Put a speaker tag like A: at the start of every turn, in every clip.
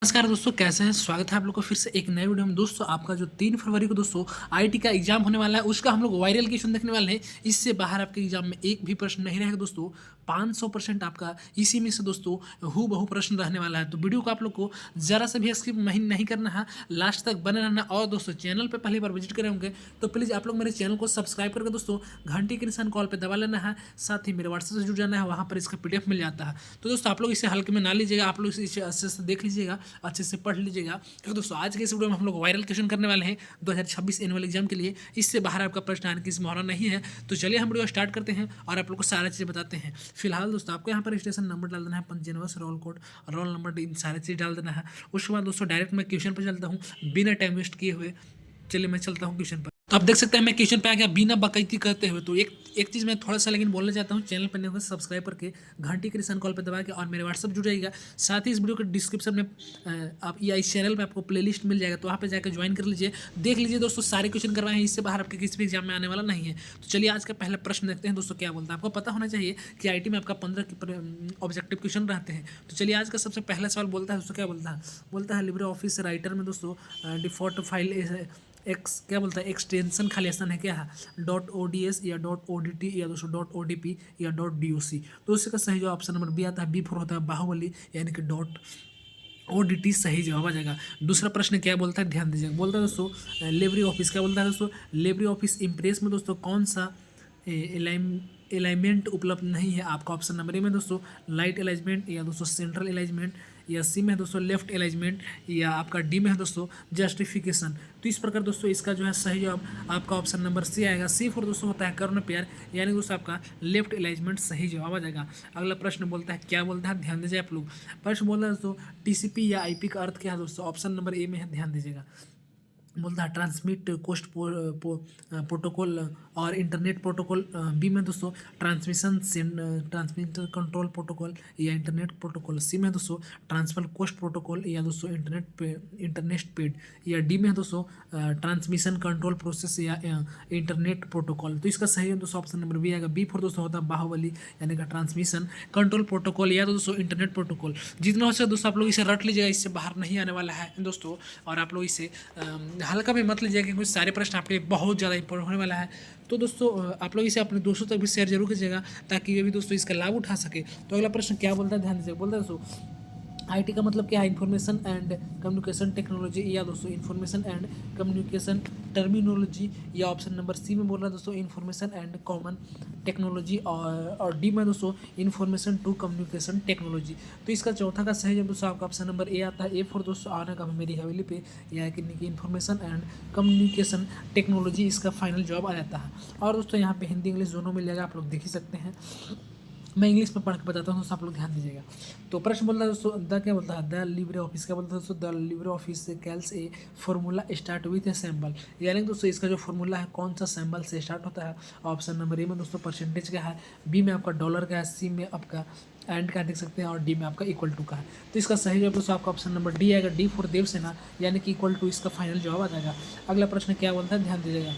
A: नमस्कार दोस्तों, कैसे हैं? स्वागत है आप लोग को फिर से एक नए वीडियो में। दोस्तों आपका जो 3 फरवरी को दोस्तों आईटी का एग्जाम होने वाला है, उसका हम लोग वायरल क्वेश्चन देखने वाले हैं। इससे बाहर आपके एग्जाम में एक भी प्रश्न नहीं रहेगा दोस्तों। 500% आपका इसी में से दोस्तों हूबहू प्रश्न रहने वाला है। तो वीडियो को आप लोग को ज़रा सा भी स्किप नहीं करना है, लास्ट तक बने रहना। और दोस्तों चैनल पर पहली बार विजिट करे होंगे तो प्लीज़ आप लोग मेरे चैनल को सब्सक्राइब करके दोस्तों घंटी के निशान कॉल पर दबा लेना है। साथ ही मेरे व्हाट्सएप से जुड़ जाना है, वहाँ पर इसका PDF मिल जाता है। तो दोस्तों आप लोग इसे हल्के में ना लीजिएगा, आप लोग इसे अच्छे से देख लीजिएगा, अच्छे से पढ़ लीजिएगा। क्योंकि दोस्तों आज के इस वीडियो में हम लोग वायरल क्वेश्चन करने वाले हैं 2026 एनुअल एग्जाम के लिए। इससे बाहर आपका प्रश्न आने की संभावना नहीं है। तो चलिए हम वीडियो स्टार्ट करते हैं और आप लोग को सारी चीज़ें बताते हैं। फिलहाल दोस्तों आपको यहाँ पर रजिस्ट्रेशन नंबर डाल देना है, पंजीयन रोल कोड, रोल नंबर, इन सारी चीज़ डाल देना है। उसके बाद दोस्तों डायरेक्ट मैं क्वेश्चन पर चलता हूँ बिना टाइम वेस्ट किए हुए। चलिए मैं चलता हूँ क्वेश्चन पर। तो आप देख सकते हैं मैं क्वेश्चन पे आ गया बिना बकैती करते हुए। तो एक चीज़ मैं थोड़ा सा लेकिन बोलना चाहता हूँ, चैनल पर नहीं होगा सब्सक्राइब करके घंटी के निशान कॉल पर दबा के और मेरे व्हाट्सअप जुड़ जाएगा। साथ ही इस वीडियो के डिस्क्रिप्शन में आप या इस चैनल पे आपको प्लेलिस्ट मिल जाएगा, तो वहाँ पे जाकर ज्वाइन कर लीजिए, देख लीजिए दोस्तों। सारे क्वेश्चन करवाए हैं, इससे बाहर आपके किसी भी एग्जाम में आने वाला नहीं है। तो चलिए आज का पहला प्रश्न देखते हैं दोस्तों क्या बोलता है। आपको पता होना चाहिए कि आईटी में आपका 15 ऑब्जेक्टिव क्वेश्चन रहते हैं। तो चलिए आज का सबसे पहला सवाल बोलता है दोस्तों क्या बोलता है लिब्रे ऑफिस राइटर में दोस्तों डिफ़ॉल्ट फाइल क्या बोलता है एक्सटेंशन खाली आसान है क्या है .ods या .odt या दोस्तों .odp या .doc। तो उसका सही जो ऑप्शन नंबर बी आता है, B4 होता है बाहुबली, यानी कि .odt सही जवाब आ जाएगा। दूसरा प्रश्न क्या बोलता है, ध्यान दीजिएगा। बोलता है दोस्तों लिब्रे ऑफिस, क्या बोलता है दोस्तों लिब्रे ऑफिस इम्प्रेस में दोस्तों कौन सा अलाइनमेंट उपलब्ध नहीं है। आपका ऑप्शन नंबर ए में दोस्तों लाइट अलाइजमेंट, या दोस्तों सेंट्रल अलाइजमेंट, या सी में है दोस्तों लेफ्ट अलाइजमेंट, या आपका डी में है दोस्तों जस्टिफिकेशन। तो इस प्रकार दोस्तों इसका जो है सही जवाब आपका ऑप्शन नंबर सी आएगा। C4 दोस्तों होता है कर्ण प्यार, यानी दोस्तों आपका लेफ्ट अलाइजमेंट सही जवाब आ जाएगा। अगला प्रश्न बोलता है क्या बोलता है, ध्यान दीजिए आप लोग। प्रश्न बोलता है दोस्तों TCP या IP का अर्थ क्या है दोस्तों। ऑप्शन नंबर ए में है, ध्यान दीजिएगा। बोलता है ट्रांसमिट कोस्ट प्रोटोकॉल और इंटरनेट प्रोटोकॉल। बी में दोस्तों ट्रांसमिटर कंट्रोल प्रोटोकॉल या इंटरनेट प्रोटोकॉल। सी में दोस्तों ट्रांसफर कोस्ट प्रोटोकॉल या दोस्तों इंटरनेट पेड, या डी में दोस्तों ट्रांसमिशन कंट्रोल प्रोसेस या इंटरनेट प्रोटोकॉल। तो इसका सही है दोस्तों ऑप्शन नंबर बी आएगा। B4 दोस्तों होता है बाहुबली, यानी कि ट्रांसमिशन कंट्रोल प्रोटोकॉल या दोस्तों इंटरनेट प्रोटोकॉल। जितना हो सके दोस्तों आप लोग इसे रट लीजिएगा, इससे बाहर नहीं आने वाला है दोस्तों। और आप लोग इसे हल्का भी मत लीजिएगा, क्योंकि सारे प्रश्न आपके बहुत ज़्यादा इंपॉर्टेंट होने वाला है। तो दोस्तों आप लोग इसे अपने दोस्तों तक भी शेयर जरूर कीजिएगा, ताकि वे भी दोस्तों इसका लाभ उठा सके। तो अगला प्रश्न क्या बोलता है, ध्यान दीजिएगा। बोलता है दोस्तों आईटी का मतलब क्या है, इंफॉर्मेशन एंड कम्युनिकेशन टेक्नोलॉजी, या दोस्तों इंफॉर्मेशन एंड कम्युनिकेशन टर्मिनोलॉजी, या ऑप्शन नंबर सी में बोल रहा है दोस्तों इंफॉर्मेशन एंड कॉमन टेक्नोलॉजी, और डी में दोस्तों इंफॉर्मेशन टू कम्युनिकेशन टेक्नोलॉजी। तो इसका चौथा का सही जब दोस्तों आपका ऑप्शन नंबर ए आता है। A4 दोस्तों आने का मेरी हवेली पे, या कि इंफॉर्मेशन एंड कम्युनिकेशन टेक्नोलॉजी इसका फाइनल जवाब आ जाता है। और दोस्तों यहाँ पे हिंदी इंग्लिश दोनों मिल जाएगा, आप लोग देख ही सकते हैं। मैं इंग्लिश में पढ़ के बताता हूँ, दोस्तों आप लोग ध्यान दीजिएगा। तो प्रश्न बोलता है दोस्तों द क्या बोलता है, द लिब्रे ऑफिस क्या बोलता है दोस्तों, the Libre Office Calc a formula start with a symbol, यानी दोस्तों इसका जो फॉर्मूला है कौन सा सैम्बल से स्टार्ट होता है। ऑप्शन नंबर ए में दोस्तों परसेंटेज का है, बी में आपका डॉलर का है, सी में आपका एंड का देख सकते हैं, और डी में आपका इक्वल टू का है। तो इसका सही जवाब दोस्तों आपका ऑप्शन नंबर डी आएगा, D4 देवसेना, यानी कि इक्वल टू इसका फाइनल जवाब आ जाएगा। अगला प्रश्न क्या बोलता है, ध्यान दीजिएगा।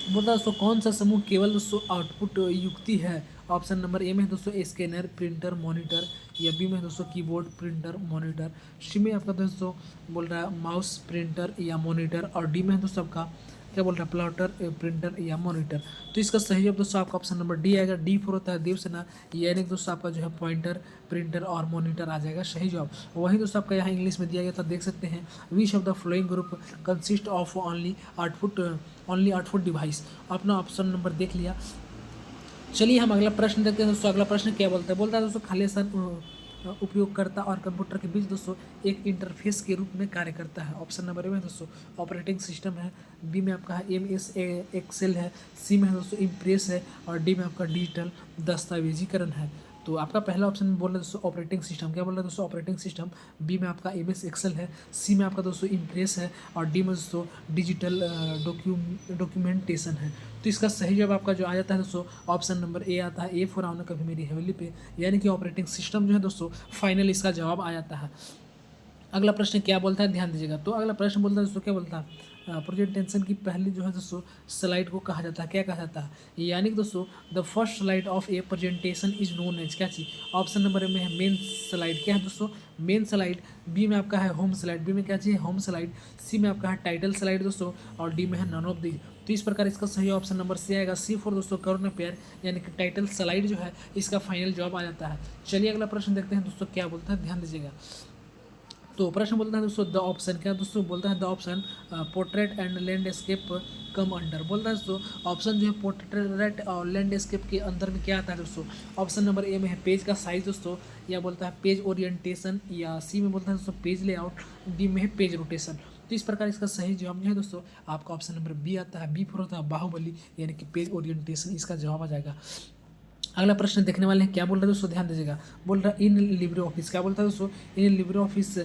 A: बोलता है दोस्तों कौन सा समूह केवल दोस्तों आउटपुट युक्ति है। ऑप्शन नंबर ए में दोस्तों स्कैनर प्रिंटर मॉनिटर, या बी में दोस्तों कीबोर्ड प्रिंटर मॉनिटर, सी में आपका दोस्तों बोल रहा है माउस प्रिंटर या मॉनिटर, और डी में दोस्तों आपका क्या बोल रहा है प्लॉटर प्रिंटर या मॉनिटर। तो इसका सही जवाब दोस्तों आपका ऑप्शन नंबर डी आएगा, D4 होता है देवसेना, यानी दोस्तों आपका जो है पॉइंटर प्रिंटर और मॉनिटर आ जाएगा सही जवाब। वही दोस्तों आपका यहाँ इंग्लिश में दिया गया था, देख सकते हैं which of the flowing group consist of only output device. अपना ऑप्शन नंबर देख लिया। चलिए हम अगला प्रश्न देखते हैं दोस्तों। अगला प्रश्न क्या बोलता है दोस्तों खालिस्तान उपयोगकर्ता और कंप्यूटर के बीच दोस्तों एक इंटरफेस के रूप में कार्य करता है। ऑप्शन नंबर ए में दोस्तों ऑपरेटिंग सिस्टम है, बी में आपका है MS एक्सेल है, सी में है दोस्तों इम्प्रेस है, और डी में आपका डिजिटल दस्तावेजीकरण है। तो आपका पहला ऑप्शन में बोल रहे हैं दोस्तों ऑपरेटिंग सिस्टम, क्या बोल रहे हैं दोस्तों ऑपरेटिंग सिस्टम, बी में आपका MS एक्सेल है, सी में आपका दोस्तों इम्प्रेस है, और डी में दोस्तों डिजिटल डॉक्यूमेंटेशन है। तो इसका सही जवाब आपका जो आ जाता है दोस्तों ऑप्शन नंबर ए आता है, A4 आने कभी मेरी हवेली पे, यानी कि ऑपरेटिंग सिस्टम जो है दोस्तों फाइनल इसका जवाब आ जाता है। अगला प्रश्न क्या बोलता है, ध्यान दीजिएगा। तो अगला प्रश्न बोलता है दोस्तों, क्या बोलता है, प्रेजेंटेशन की पहली जो है दोस्तों स्लाइड को कहा जाता है, क्या कहा जाता है, यानी कि दोस्तों the first slide of a presentation is known as, क्या चीज, ऑप्शन नंबर ए में है मेन स्लाइड, क्या है दोस्तों, मेन स्लाइड, बी में आपका है होम स्लाइड, बी में क्या चाहिए, होम स्लाइड, सी में आपका है टाइटल स्लाइड दोस्तों, और डी में है नन ऑफ दी। तो इस प्रकार इसका सही ऑप्शन नंबर सी आएगा, सी फॉर दोस्तों करुण पेयर, यानी कि टाइटल स्लाइड जो है इसका फाइनल जवाब आ जाता है। चलिए अगला प्रश्न देखते हैं दोस्तों क्या बोलता है, ध्यान दीजिएगा। तो प्रश्न बोलता है दोस्तों द ऑप्शन, क्या दोस्तों बोलता है the option portrait and landscape come under, बोलता है दोस्तों ऑप्शन जो है पोर्ट्रेट और लैंडस्केप के अंदर में क्या आता है दोस्तों। ऑप्शन नंबर ए में है पेज का साइज दोस्तों, या बोलता है पेज ओरिएंटेशन, या सी में बोलता है दोस्तों पेज लेआउट, डी में है पेज रोटेशन। तो इस प्रकार इसका सही जवाब जो है दोस्तों आपका ऑप्शन नंबर बी आता है, बी फॉर होता है बाहुबली, यानी कि पेज ओरिएंटेशन, इसका जवाब आ जाएगा। अगला प्रश्न देखने वाले हैं, क्या बोल रहा है दोस्तों, ध्यान दीजिएगा। बोल रहा है इन लिब्रे ऑफिस, क्या बोलता है दोस्तों, इन लिब्रे ऑफिस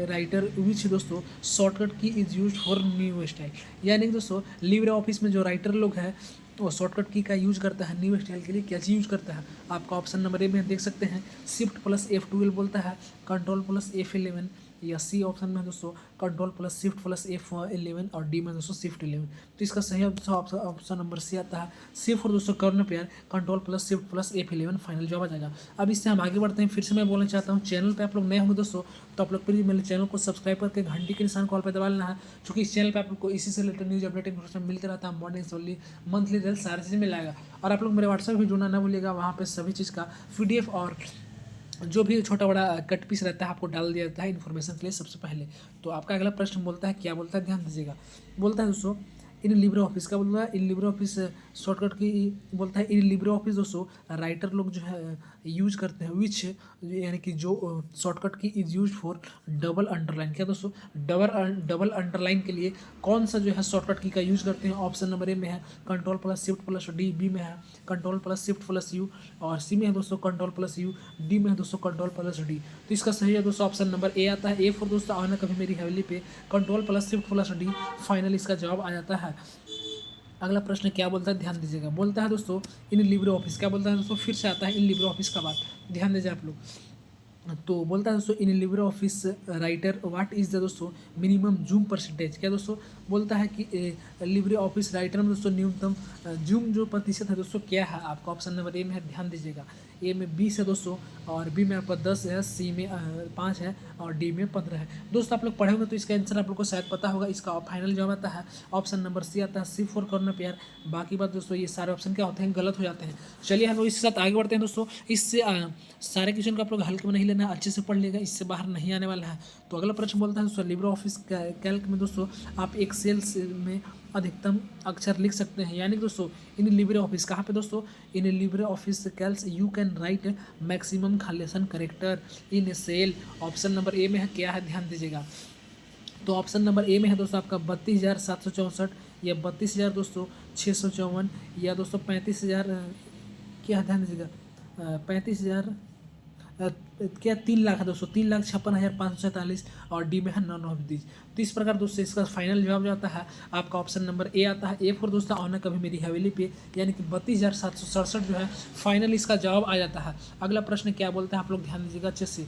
A: राइटर विच दोस्तों शॉर्टकट की is use for new style, यानी कि दोस्तों लिब्रे ऑफिस में जो राइटर लोग हैं वो शॉर्टकट की का यूज करता है न्यू स्टाइल के लिए, क्या चीज यूज करता है, आपका ऑप्शन नंबर ए में देख सकते हैं शिफ्ट प्लस F12 बोलता है, कंट्रोल प्लस F11, या सी ऑप्शन में दोस्तों control plus shift plus F11, और डी में दोस्तों शिफ्ट 11। तो इसका सही ऑप्शन नंबर सी आता है, सी फॉर दोस्तों कर्ण pair, control plus shift plus F11 final जवाब आ जाएगा। अब इससे हम आगे बढ़ते हैं। फिर से मैं बोलना चाहता हूँ, चैनल पे आप लोग नए होंगे दोस्तों तो आप लोग प्लीज मेरे चैनल को सब्सक्राइब करके घंटी के निशान कॉल पर दबा लेना है, क्योंकि इस चैनल पर आप लोग को इसी से रिलेटेड न्यूज अपडेट इन्फॉर्मेशन मिलते रहता है, मॉर्निंग ओनली, मंथली रिजल्ट सारी चीज़ मिलेगा। और आप लोग मेरे व्हाट्सएप भी जुड़ना ना भूलिएगा, वहाँ पे सभी चीज़ का PDF और जो भी छोटा बड़ा कट पीस रहता है आपको डाल दिया जाता है इन्फॉर्मेशन के लिए सबसे पहले। तो आपका अगला प्रश्न बोलता है, क्या बोलता है, ध्यान दीजिएगा। बोलता है दोस्तों इन लिब्रे ऑफिस, का बोलता है इन लिब्रे ऑफिस शॉर्टकट की, बोलता है इन लिब्रे ऑफिस दोस्तों राइटर लोग जो है यूज करते हैं विच, यानी कि जो शॉर्टकट की is use for double underline, क्या दोस्तों डबल अंडरलाइन के लिए कौन सा जो है शॉर्टकट की का यूज करते हैं। ऑप्शन नंबर ए में है control plus shift plus D, B में है control plus shift plus U, और सी में है दोस्तों कंट्रोल प्लस यू, डी में है दोस्तों कंट्रोल प्लस डी। तो इसका सही है दोस्तों ऑप्शन नंबर ए आता है, ए फॉर दोस्तों आना कभी मेरी हवेली पे, control plus shift plus D, final इसका जवाब आ जाता है। अगला प्रश्न क्या बोलता है, ध्यान दीजिएगा। बोलता है दोस्तों इन लिब्रे ऑफिस, क्या बोलता है दोस्तों, फिर से आता है इन लिब्रे ऑफिस का बात, ध्यान दीजिए आप लोग। तो बोलता है दोस्तों in Libre office writer what is the दोस्तों मिनिमम जूम परसेंटेज, क्या दोस्तों बोलता है कि लिब्रे ऑफिस राइटर में दोस्तों न्यूनतम जूम जो प्रतिशत है दोस्तों क्या है। आपका ऑप्शन नंबर ए में है, ध्यान दीजिएगा, ए में 20 है दोस्तों, और बी में आपका 10 है, सी में 5 है, और डी में 15 है। दोस्तों आप लोग पढ़े होंगे तो इसका आंसर आप लोग को शायद पता होगा। इसका फाइनल जवाब आता है ऑप्शन नंबर सी आता है, सी फॉर कॉर्नर पेयर। बाकी बात दोस्तों ये सारे ऑप्शन क्या होते हैं, गलत हो जाते हैं। चलिए हम लोग इसके साथ आगे बढ़ते हैं दोस्तों। इससे सारे क्वेश्चन को आप लोग हल्के में नहीं लेना, अच्छे से पढ़ लेगा, इससे बाहर नहीं आने वाला है। तो अगला प्रश्न बोलता है दोस्तों लिब्रे ऑफिस कैल्क में दोस्तों आप एक्सेल में अधिकतम अक्षर लिख सकते हैं, यानी कि दोस्तों इन लिब्रे ऑफिस कहाँ पे दोस्तों, in Libre Office Calc you can write maximum खालेसन character in cell. Option number A में है, क्या है, ध्यान दीजिएगा। तो ऑप्शन नंबर ए में है दोस्तों आपका 32,764, या 32,000 दोस्तों 654, या दोस्तों 35,000 क्या है, ध्यान दीजिएगा 35,000 क्या 3 लाख है दोस्तों, 3,56,547, और डी में है नन ऑफ दीज। तो इस प्रकार दोस्तों इसका फाइनल जवाब जो आता है आपका ऑप्शन नंबर ए आता है, ए फॉर दोस्तों आना कभी मेरी हवेली पे, यानी कि 32,767 जो है फाइनल इसका जवाब आ जाता है। अगला प्रश्न क्या बोलता है आप लोग ध्यान दीजिएगा अच्छे से।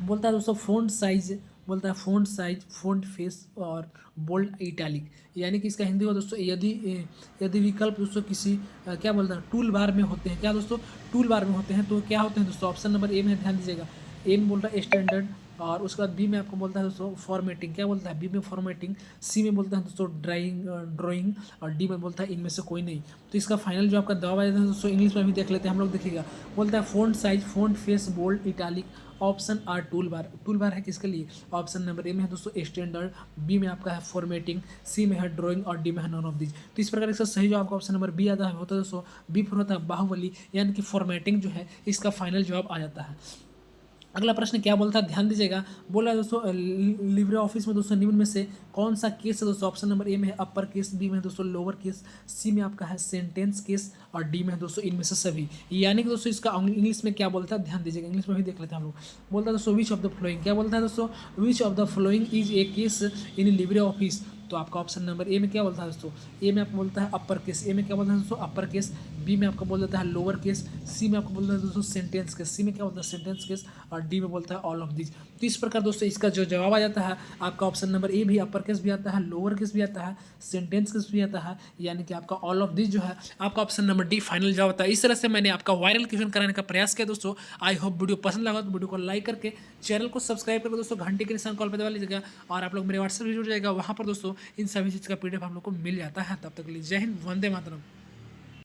A: बोलता है दोस्तों फ़ॉन्ट साइज, बोलता है फ़ॉन्ट साइज, फ़ॉन्ट फेस और बोल्ड इटैलिक, यानी कि इसका हिंदी हो दोस्तों यदि विकल्प दोस्तों किसी क्या बोलता है टूल बार में होते हैं, क्या दोस्तों टूल बार में होते हैं तो क्या होते हैं दोस्तों। ऑप्शन नंबर ए में ध्यान दीजिएगा, ए में बोल रहा है स्टैंडर्ड, और उसके बाद बी में आपको बोलता है दोस्तों फॉर्मेटिंग, क्या बोलता है बी में फॉर्मेटिंग, सी में बोलता है दोस्तों ड्राइंग, और डी में बोलता है इनमें से कोई नहीं। तो इसका फाइनल जो आपका जवाब आ जाता है दोस्तों इंग्लिश में भी देख लेते हैं हम लोग, देखिएगा। बोलता है font size, font face, bold italic, option or tool bar है किसके लिए। ऑप्शन नंबर ए में है दोस्तों स्टैंडर्ड, बी में आपका है फॉर्मेटिंग, सी में है ड्राइंग, और डी में है नॉन ऑफ दीज। तो इस प्रकार इसका सही जवाब आपका ऑप्शन नंबर बी आता है, होता है दोस्तों बी पर होता है बाहुबली, यानी कि फॉर्मेटिंग जो है इसका फाइनल जवाब आ जाता है। अगला प्रश्न क्या बोलता है, ध्यान दीजिएगा। बोला है दोस्तों लिब्रे ऑफिस में दोस्तों निम्न में से कौन सा केस है दोस्तों। ऑप्शन नंबर ए में है अपर केस, बी में है दोस्तों लोअर केस, सी में आपका है सेंटेंस केस, और डी में है दोस्तों इनमें से सभी। यानी कि दोस्तों इसका इंग्लिश में क्या बोलता है, ध्यान दीजिएगा, इंग्लिश में भी देख लेते हैं हम लोग। बोलता है दोस्तों विच ऑफ द फ्लोइंग, क्या बोलता है दोस्तों which of the following is a case in Libre office. तो आपका ऑप्शन नंबर ए में क्या बोलता है दोस्तों, ए में आपको बोलता है अपर केस, ए में क्या बोलता है दोस्तों अपर केस, बी में आपको बोल देता है लोअर केस, सी में आपको बोलता है दोस्तों सेंटेंस केस, सी में क्या बोलता है सेंटेंस केस, और डी में बोलता है ऑल ऑफ दिस। तो इस प्रकार दोस्तों इसका जो जवाब आ जाता है आपका ऑप्शन नंबर ए भी अपर केस भी आता है, लोअर केस भी आता है, सेंटेंस केस भी आता है, यानी कि आपका ऑल ऑफ दिस जो है आपका ऑप्शन नंबर डी फाइनल जवाब होता है। इस तरह से मैंने आपका वायरल क्वेश्चन कराने का प्रयास किया दोस्तों। आई होप वीडियो पसंद लगा तो वीडियो को लाइक करके चैनल को सब्सक्राइब करके दोस्तों घंटे के निशान कॉल पे दबा लीजिएगा, और आप लोग मेरे व्हाट्सएप भी जुड़ जाएगा, वहाँ पर दोस्तों इन सभी चीज़ का PDF आप लोग को मिल जाता है। तब तक के लिए जय हिंद, वंदे मातरम।